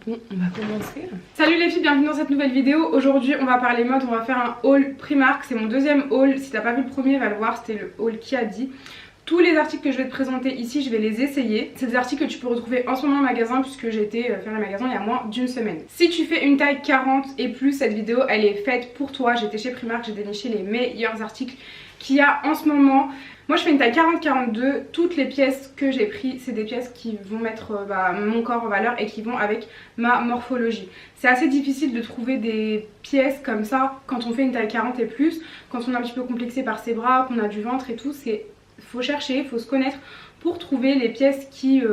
Bon, on va commencer. Salut les filles, bienvenue dans cette nouvelle vidéo. Aujourd'hui on va parler mode, on va faire un haul Primark. C'est mon deuxième haul, si t'as pas vu le premier va le voir, c'était le haul qui a dit. Tous les articles que je vais te présenter ici, je vais les essayer. C'est des articles que tu peux retrouver en ce moment en magasin puisque j'ai été faire le magasin il y a moins d'une semaine. Si tu fais une taille 40 et plus, cette vidéo elle est faite pour toi. J'étais chez Primark, j'ai déniché les meilleurs articles qu'il y a en ce moment. Moi je fais une taille 40-42, toutes les pièces que j'ai prises c'est des pièces qui vont mettre mon corps en valeur et qui vont avec ma morphologie. C'est assez difficile de trouver des pièces comme ça quand on fait une taille 40 et plus, quand on est un petit peu complexé par ses bras, qu'on a du ventre et tout, faut chercher, faut se connaître pour trouver les pièces qui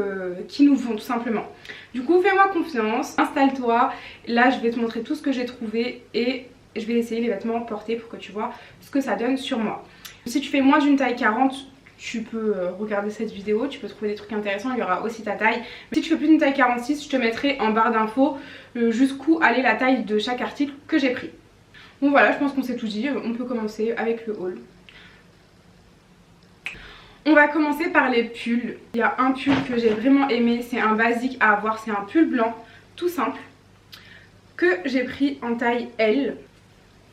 nous vont tout simplement. Du coup fais-moi confiance, installe-toi, là je vais te montrer tout ce que j'ai trouvé et je vais essayer les vêtements portés pour que tu vois ce que ça donne sur moi. Si tu fais moins d'une taille 40, tu peux regarder cette vidéo, tu peux trouver des trucs intéressants, il y aura aussi ta taille. Si tu fais plus d'une taille 46, je te mettrai en barre d'infos jusqu'où aller la taille de chaque article que j'ai pris. Bon voilà, je pense qu'on s'est tout dit, on peut commencer avec le haul. On va commencer par les pulls. Il y a un pull que j'ai vraiment aimé, c'est un basique à avoir, c'est un pull blanc, tout simple, que j'ai pris en taille L.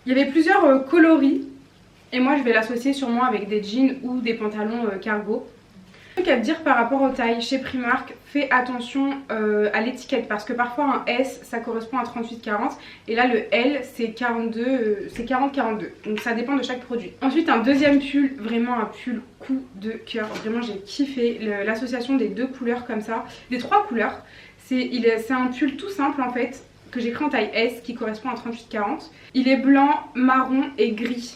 Il y avait plusieurs coloris. Et moi je vais l'associer sûrement avec des jeans ou des pantalons cargo. Un truc à te dire par rapport aux tailles chez Primark, fais attention à l'étiquette parce que parfois un S ça correspond à 38-40 et là le L c'est 40-42, donc ça dépend de chaque produit. Ensuite un deuxième pull, vraiment un pull coup de cœur, vraiment j'ai kiffé l'association des deux couleurs comme ça, des trois couleurs. C'est un pull tout simple en fait que j'ai pris en taille S qui correspond à 38-40. Il est blanc, marron et gris.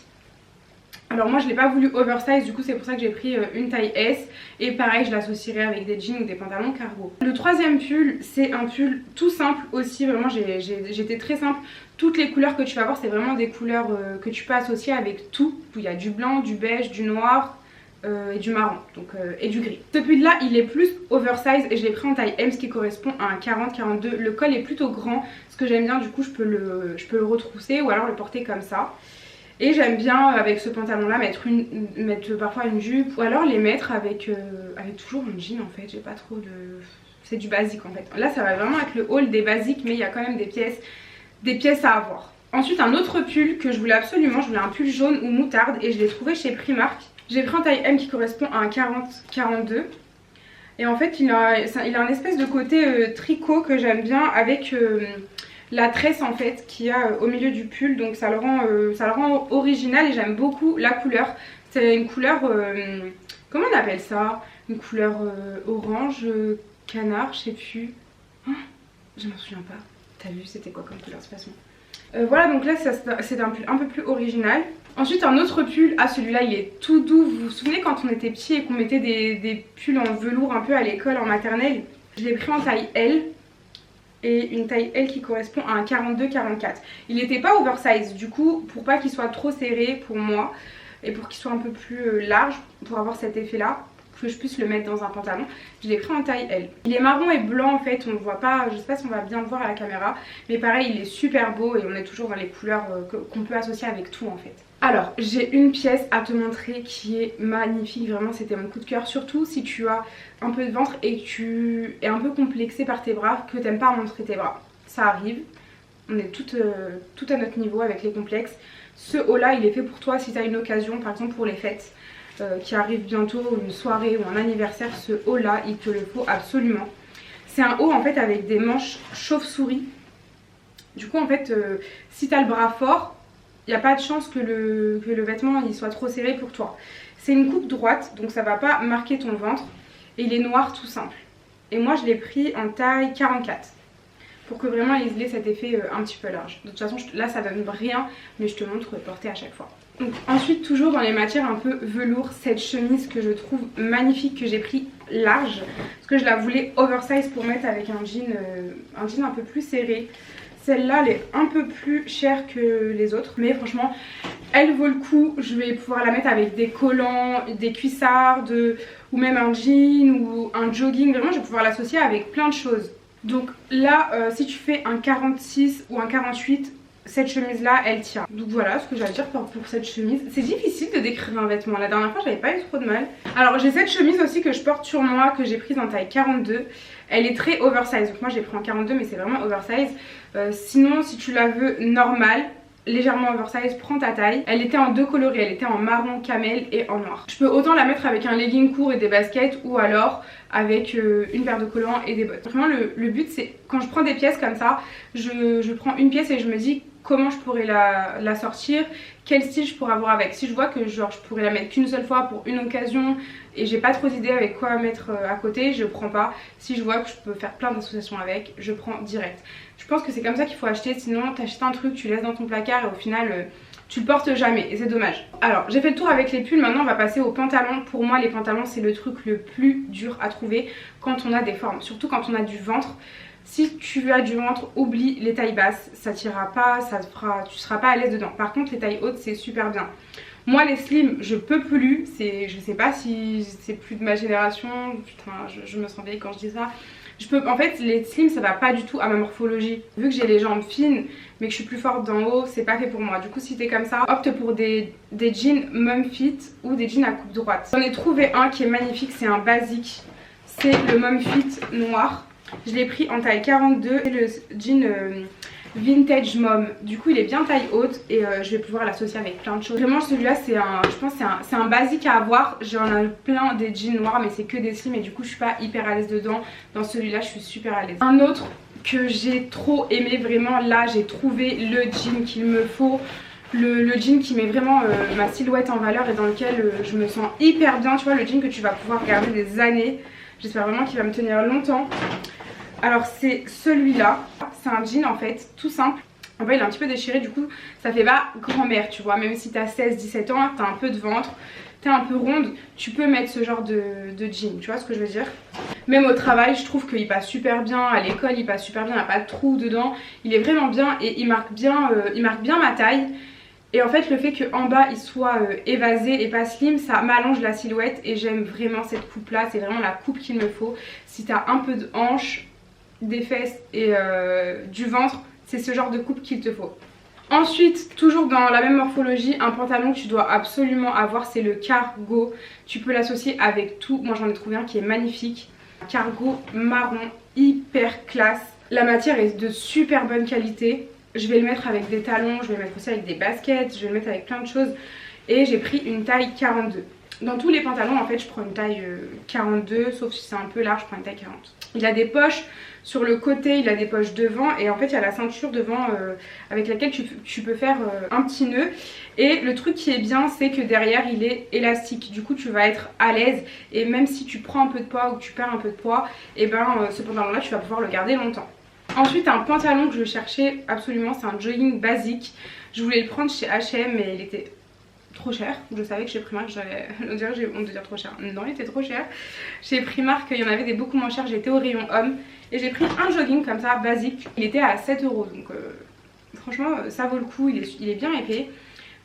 Alors moi je l'ai pas voulu oversize, du coup c'est pour ça que j'ai pris une taille S. Et pareil je l'associerai avec des jeans ou des pantalons cargo. Le troisième pull c'est un pull tout simple aussi, vraiment j'étais très simple. Toutes les couleurs que tu vas voir c'est vraiment des couleurs que tu peux associer avec tout. Il y a du blanc, du beige, du noir et du marron donc, et du gris. Ce pull là il est plus oversize et je l'ai pris en taille M, ce qui correspond à un 40-42. Le col est plutôt grand, ce que j'aime bien, du coup je peux le retrousser ou alors le porter comme ça. Et j'aime bien avec ce pantalon là mettre parfois une jupe ou alors les mettre avec toujours un jean en fait. J'ai pas trop de... c'est du basique en fait. Là ça va vraiment avec le haul des basiques mais il y a quand même des pièces à avoir. Ensuite un autre pull que je voulais absolument, je voulais un pull jaune ou moutarde et je l'ai trouvé chez Primark. J'ai pris en taille M qui correspond à un 40-42. Et en fait il a un espèce de côté tricot que j'aime bien avec... la tresse en fait qu'il y a au milieu du pull, donc ça le rend original et j'aime beaucoup la couleur. C'est une couleur, comment on appelle ça? Une couleur orange, canard, je sais plus. Oh, je m'en souviens pas. T'as vu c'était quoi comme couleur de toute façon? Voilà, donc là c'est un pull un peu plus original. Ensuite un autre pull, celui-là il est tout doux. Vous vous souvenez quand on était petits et qu'on mettait des pulls en velours un peu à l'école en maternelle? Je l'ai pris en taille L. Et une taille L qui correspond à un 42-44. Il n'était pas oversize, du coup pour pas qu'il soit trop serré pour moi et pour qu'il soit un peu plus large, pour avoir cet effet là, que je puisse le mettre dans un pantalon, je l'ai pris en taille L. Il est marron et blanc en fait, on ne le voit pas, je sais pas si on va bien le voir à la caméra, mais pareil il est super beau et on est toujours dans les couleurs qu'on peut associer avec tout en fait. Alors j'ai une pièce à te montrer qui est magnifique, vraiment c'était mon coup de cœur, surtout si tu as un peu de ventre et que tu es un peu complexé par tes bras, que tu n'aimes pas montrer tes bras. Ça arrive, on est tout à notre niveau avec les complexes. Ce haut là il est fait pour toi si tu as une occasion, par exemple pour les fêtes qui arrivent bientôt, une soirée ou un anniversaire, ce haut là il te le faut absolument. C'est un haut en fait avec des manches chauve-souris. Du coup en fait si tu as le bras fort, il n'y a pas de chance que le vêtement il soit trop serré pour toi. C'est une coupe droite donc ça va pas marquer ton ventre et il est noir tout simple. Et moi je l'ai pris en taille 44 pour que vraiment il ait cet effet un petit peu large. De toute façon là ça donne rien mais je te montre porter à chaque fois. Donc, ensuite toujours dans les matières un peu velours, cette chemise que je trouve magnifique que j'ai pris large parce que je la voulais oversize pour mettre avec un jean un peu plus serré. Celle-là elle est un peu plus chère que les autres mais franchement elle vaut le coup. Je vais pouvoir la mettre avec des collants, des cuissards ou même un jean ou un jogging. Vraiment je vais pouvoir l'associer avec plein de choses. Donc là si tu fais un 46 ou un 48, cette chemise là elle tient. Donc voilà ce que j'ai à dire pour cette chemise. C'est difficile de décrire un vêtement, la dernière fois j'avais pas eu trop de mal. Alors j'ai cette chemise aussi que je porte sur moi que j'ai prise en taille 42. Elle est très oversize, donc moi j'ai pris en 42 mais c'est vraiment oversize. Sinon si tu la veux normale, légèrement oversize, prends ta taille. Elle était en deux coloris, elle était en marron camel et en noir. Je peux autant la mettre avec un legging court et des baskets ou alors avec une paire de collants et des bottes. Vraiment le but c'est quand je prends des pièces comme ça, je prends une pièce et je me dis comment je pourrais la sortir, quel style je pourrais avoir avec. Si je vois que genre je pourrais la mettre qu'une seule fois pour une occasion et j'ai pas trop d'idées avec quoi mettre à côté, je prends pas. Si je vois que je peux faire plein d'associations avec, je prends direct. Je pense que c'est comme ça qu'il faut acheter, sinon t'achètes un truc, tu laisses dans ton placard et au final tu le portes jamais et c'est dommage. Alors j'ai fait le tour avec les pulls, maintenant on va passer aux pantalons. Pour moi les pantalons c'est le truc le plus dur à trouver quand on a des formes, surtout quand on a du ventre. Si tu as du ventre, oublie les tailles basses, ça t'ira pas, tu seras pas à l'aise dedans. Par contre les tailles hautes c'est super bien. Moi les slims je peux plus, je sais pas si c'est plus de ma génération, putain je me sens vieille quand je dis ça. En fait les slims ça va pas du tout à ma morphologie. Vu que j'ai les jambes fines mais que je suis plus forte d'en haut, c'est pas fait pour moi. Du coup si t'es comme ça, opte pour des jeans mum fit ou des jeans à coupe droite. J'en ai trouvé un qui est magnifique, c'est un basique, c'est le mum fit noir. Je l'ai pris en taille 42, c'est le jean vintage mom. Du coup il est bien taille haute et je vais pouvoir l'associer avec plein de choses. Vraiment celui-là je pense c'est un basique à avoir. J'en ai plein des jeans noirs mais c'est que des slims et du coup je suis pas hyper à l'aise dedans. Dans celui-là je suis super à l'aise. Un autre que j'ai trop aimé, vraiment là j'ai trouvé le jean qu'il me faut. Le jean qui met vraiment ma silhouette en valeur et dans lequel je me sens hyper bien. Tu vois le jean que tu vas pouvoir garder des années. J'espère vraiment qu'il va me tenir longtemps. Alors c'est celui-là, c'est un jean en fait, tout simple. En fait il est un petit peu déchiré, du coup ça fait pas grand-mère tu vois. Même si t'as 16-17 ans, t'as un peu de ventre, t'es un peu ronde, tu peux mettre ce genre de jean, tu vois ce que je veux dire. Même au travail je trouve qu'il passe super bien, à l'école il passe super bien, il n'y a pas de trou dedans. Il est vraiment bien et il marque bien ma taille. Et en fait le fait qu'en bas il soit évasé et pas slim, ça m'allonge la silhouette et j'aime vraiment cette coupe là, c'est vraiment la coupe qu'il me faut. Si t'as un peu de hanche, des fesses et du ventre, c'est ce genre de coupe qu'il te faut. Ensuite, toujours dans la même morphologie, un pantalon que tu dois absolument avoir, c'est le cargo. Tu peux l'associer avec tout. Moi j'en ai trouvé un qui est magnifique. Cargo marron, hyper classe. La matière est de super bonne qualité. Je vais le mettre avec des talons, je vais le mettre aussi avec des baskets, je vais le mettre avec plein de choses. Et j'ai pris une taille 42. Dans tous les pantalons en fait je prends une taille 42, sauf si c'est un peu large je prends une taille 40. Il a des poches sur le côté, il a des poches devant et en fait il y a la ceinture devant avec laquelle tu peux faire un petit nœud. Et le truc qui est bien c'est que derrière il est élastique, du coup tu vas être à l'aise et même si tu prends un peu de poids ou que tu perds un peu de poids, et ben ce pantalon là tu vas pouvoir le garder longtemps. Ensuite un pantalon que je cherchais absolument, c'est un jogging basique. Je voulais le prendre chez H&M mais il était trop cher. Je savais que chez Primark j'avais, on dirait j'ai honte de dire trop cher, non il était trop cher. Chez Primark il y en avait des beaucoup moins chers, j'étais au rayon homme et j'ai pris un jogging comme ça basique. Il était à 7 € donc franchement ça vaut le coup, il est bien épais.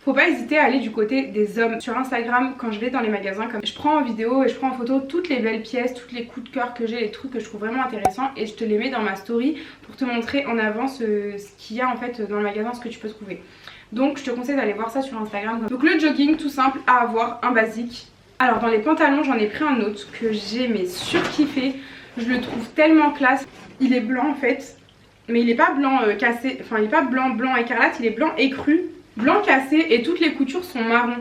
Faut pas hésiter à aller du côté des hommes. Sur Instagram quand je vais dans les magasins, comme je prends en vidéo et je prends en photo toutes les belles pièces, tous les coups de cœur que j'ai, les trucs que je trouve vraiment intéressants et je te les mets dans ma story pour te montrer en avance ce qu'il y a en fait dans le magasin, ce que tu peux trouver. Donc je te conseille d'aller voir ça sur Instagram. Donc le jogging tout simple à avoir, un basique. Alors dans les pantalons j'en ai pris un autre que j'ai mais surkiffé. Je le trouve tellement classe. Il est blanc en fait, mais il est pas blanc cassé, enfin il est pas blanc écarlate, il est blanc écru, blanc cassé et toutes les coutures sont marron.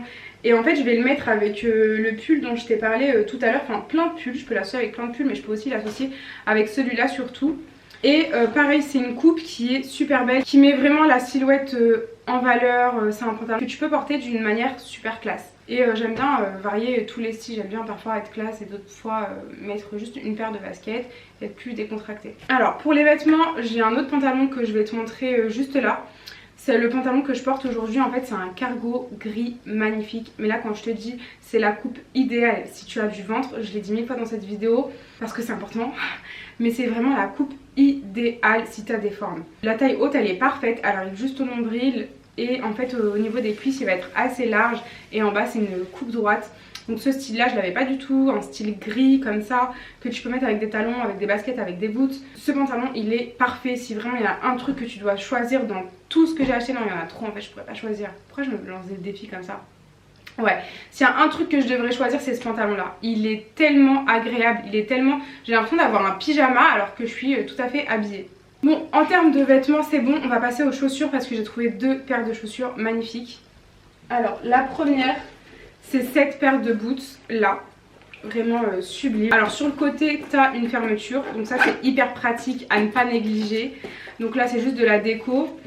Et en fait je vais le mettre avec le pull dont je t'ai parlé tout à l'heure, enfin plein de pulls, je peux l'associer avec plein de pulls mais je peux aussi l'associer avec celui-là surtout. Et pareil c'est une coupe qui est super belle, qui met vraiment la silhouette en valeur. C'est un pantalon que tu peux porter d'une manière super classe. Et j'aime bien varier tous les styles, j'aime bien parfois être classe et d'autres fois mettre juste une paire de baskets et être plus décontractée. Alors pour les vêtements j'ai un autre pantalon que je vais te montrer juste là. C'est le pantalon que je porte aujourd'hui, en fait c'est un cargo gris magnifique. Mais là quand je te dis c'est la coupe idéale si tu as du ventre, je l'ai dit 1000 fois dans cette vidéo parce que c'est important. Mais c'est vraiment la coupe idéale si tu as des formes. La taille haute elle est parfaite, elle arrive juste au nombril. Et en fait au niveau des cuisses il va être assez large et en bas c'est une coupe droite. Donc ce style là je l'avais pas du tout, un style gris comme ça que tu peux mettre avec des talons, avec des baskets, avec des boots. Ce pantalon il est parfait si vraiment il y a un truc que tu dois choisir dans tout ce que j'ai acheté. Non il y en a trop en fait, je pourrais pas choisir. Pourquoi je me lance des défis comme ça? Ouais, s'il y a un truc que je devrais choisir, c'est ce pantalon là. Il est tellement agréable, il est tellement... J'ai l'impression d'avoir un pyjama alors que je suis tout à fait habillée. Bon, en termes de vêtements, c'est bon, on va passer aux chaussures parce que j'ai trouvé 2 paires de chaussures magnifiques. Alors, la première, c'est cette paire de boots là. Vraiment sublime. Alors sur le côté tu as une fermeture, donc ça c'est hyper pratique à ne pas négliger. Donc là c'est juste de la déco.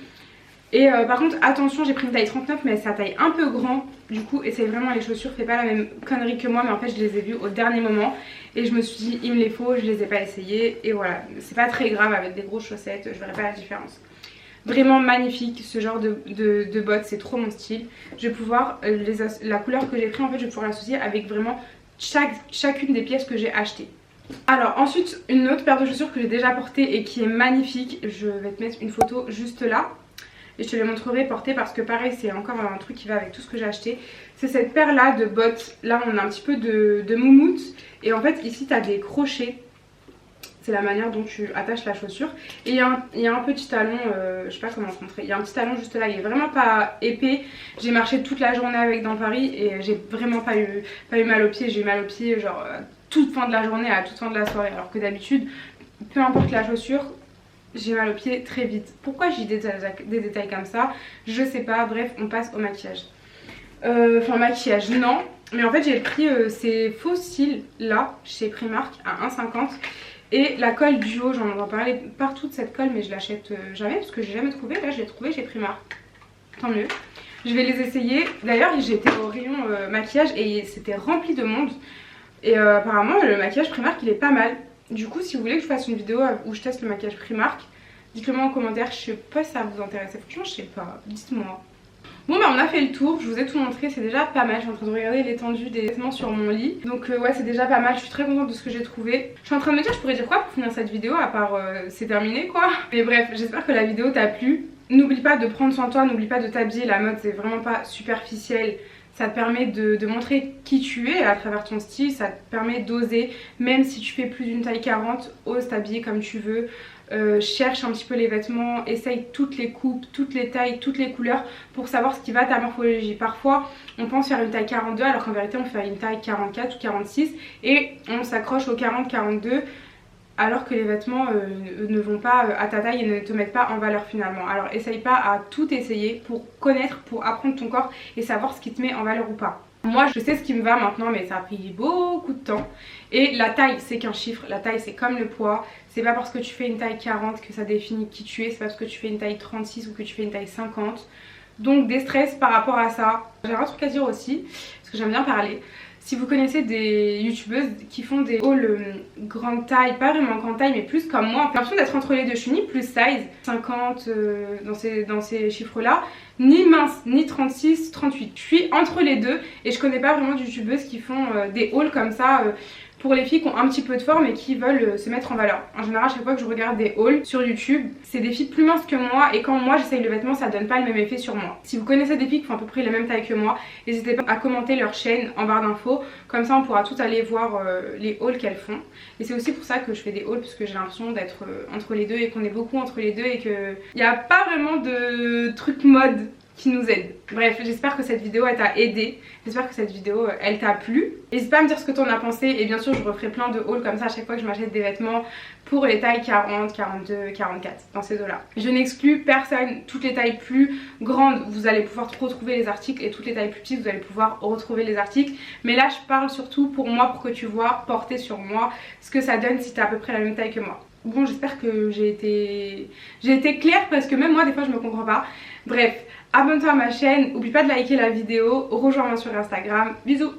Et par contre attention, j'ai pris une taille 39 mais ça taille un peu grand. Du coup essaye vraiment les chaussures, fais pas la même connerie que moi. Mais en fait je les ai vues au dernier moment et je me suis dit il me les faut, je les ai pas essayées. Et voilà, c'est pas très grave avec des grosses chaussettes, je verrai pas la différence. Vraiment magnifique ce genre de bottes, c'est trop mon style. Je vais pouvoir, la couleur que j'ai pris en fait je vais pouvoir l'associer avec vraiment chacune des pièces que j'ai achetées. Alors ensuite une autre paire de chaussures que j'ai déjà portée et qui est magnifique. Je vais te mettre une photo juste là et je te les montrerai portées parce que pareil c'est encore un truc qui va avec tout ce que j'ai acheté. C'est cette paire là de bottes. Là on a un petit peu de moumoute et en fait ici tu as des crochets. C'est la manière dont tu attaches la chaussure. Et il y a un petit talon, je sais pas comment te montrer. Il y a un petit talon juste là, il est vraiment pas épais. J'ai marché toute la journée avec dans Paris et j'ai vraiment pas eu mal aux pieds. J'ai eu mal aux pieds genre toute fin de la journée à toute fin de la soirée. Alors que d'habitude, peu importe la chaussure, j'ai mal aux pieds très vite. Pourquoi j'ai des détails comme ça? Je sais pas, bref, on passe au maquillage. Enfin maquillage, non. Mais en fait j'ai pris ces faux cils là chez Primark à 1,50 €. Et la colle duo, j'en entends parler partout de cette colle mais je l'achète jamais parce que j'ai jamais trouvé. Là je l'ai trouvé chez Primark, tant mieux. Je vais les essayer. D'ailleurs j'étais au rayon maquillage et c'était rempli de monde. Et apparemment le maquillage Primark il est pas mal. Du coup si vous voulez que je fasse une vidéo où je teste le maquillage Primark, dites-le moi en commentaire, je sais pas si ça vous intéresse. Franchement je sais pas, dites-moi. Bon bah on a fait le tour, je vous ai tout montré, c'est déjà pas mal. Je suis en train de regarder l'étendue des vêtements sur mon lit. Donc ouais c'est déjà pas mal, je suis très contente de ce que j'ai trouvé. Je suis en train de me dire je pourrais dire quoi pour finir cette vidéo à part c'est terminé quoi. Mais bref, j'espère que la vidéo t'a plu. N'oublie pas de prendre soin de toi, n'oublie pas de t'habiller, la mode c'est vraiment pas superficiel. Ça te permet de montrer qui tu es à travers ton style, ça te permet d'oser, même si tu fais plus d'une taille 40, ose t'habiller comme tu veux. Cherche un petit peu les vêtements, essaye toutes les coupes, toutes les tailles, toutes les couleurs pour savoir ce qui va à ta morphologie. Parfois on pense faire une taille 42 alors qu'en vérité on fait une taille 44 ou 46 et on s'accroche au 40-42 alors que les vêtements ne vont pas à ta taille et ne te mettent pas en valeur finalement. Alors essaye pas à tout essayer pour connaître, pour apprendre ton corps et savoir ce qui te met en valeur ou pas. Moi je sais ce qui me va maintenant mais ça a pris beaucoup de temps. Et la taille c'est qu'un chiffre, la taille c'est comme le poids. C'est pas parce que tu fais une taille 40 que ça définit qui tu es, c'est pas parce que tu fais une taille 36 ou que tu fais une taille 50. Donc déstresse par rapport à ça. J'ai un truc à dire aussi, parce que j'aime bien parler. Si vous connaissez des youtubeuses qui font des hauls grande taille, pas vraiment grande taille mais plus comme moi, j'ai l'impression d'être entre les deux, je suis ni plus size 50 dans ces chiffres là, ni mince, ni 36, 38. Je suis entre les deux et je connais pas vraiment de youtubeuses qui font des hauls comme ça pour les filles qui ont un petit peu de forme et qui veulent se mettre en valeur. En général, chaque fois que je regarde des hauls sur YouTube, c'est des filles plus minces que moi et quand moi j'essaye le vêtement, ça donne pas le même effet sur moi. Si vous connaissez des filles qui font à peu près la même taille que moi, n'hésitez pas à commenter leur chaîne en barre d'infos, comme ça on pourra tout aller voir les hauls qu'elles font. Et c'est aussi pour ça que je fais des hauls, parce que j'ai l'impression d'être entre les deux et qu'on est beaucoup entre les deux et qu'il n'y a pas vraiment de truc mode qui nous aide. Bref, j'espère que cette vidéo elle t'a aidé, j'espère que cette vidéo elle t'a plu. N'hésite pas à me dire ce que t'en as pensé et bien sûr je referai plein de hauls comme ça à chaque fois que je m'achète des vêtements pour les tailles 40, 42, 44 dans ces eaux là. Je n'exclus personne, toutes les tailles plus grandes vous allez pouvoir retrouver les articles et toutes les tailles plus petites vous allez pouvoir retrouver les articles. Mais là je parle surtout pour moi, pour que tu vois porter sur moi ce que ça donne si t'as à peu près la même taille que moi. Bon j'espère que j'ai été claire parce que même moi des fois je me comprends pas. Bref, abonne-toi à ma chaîne, n'oublie pas de liker la vidéo, rejoins-moi sur Instagram, bisous.